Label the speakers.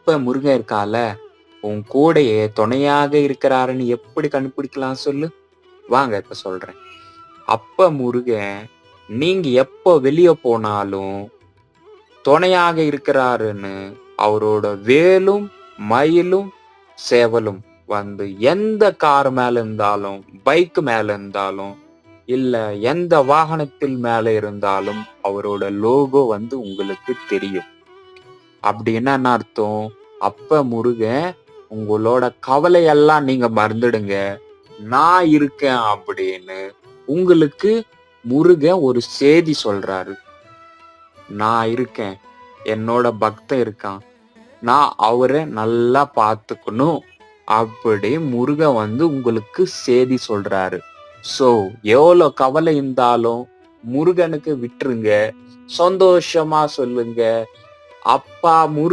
Speaker 1: அப்ப முருகன் இருக்கால, உன் கூடயே துணையாக இருக்கிறாருன்னு எப்படி கண்டுபிடிக்கலாம் சொல்லு? வாங்க இப்ப சொல்றேன். அப்ப முருகன் நீங்க எப்போ வெளிய போனாலும் துணையாக இருக்கிறாருன்னு அவரோட வேலும், மயிலும், சேவலும் வந்து எந்த கார் மேல இருந்தாலும், பைக் மேல இருந்தாலும், இல்ல எந்த வாகனத்தில் மேல இருந்தாலும் அவரோட லோகோ வந்து உங்களுக்கு தெரியும். அப்படின்னா என்ன அர்த்தம்? அப்ப முருகன் உங்களோட கவலையெல்லாம் நீங்க மறந்துடுங்க. நான் இருக்கேன் அப்படின்னு உங்களுக்கு முருகன் ஒரு செய்தி சொல்றாரு. நான் இருக்கேன். என்னோட பக்தன் இருக்கான். நான் அவர நல்லா பார்த்துக்கணும். அப்படி முருகன் வந்து உங்களுக்கு செய்தி சொல்றாரு. சோ, எவ்வளோ கவலை இருந்தாலும் முருகனுக்கு விட்டுருங்க. சந்தோஷமா சொல்லுங்க. அப்பா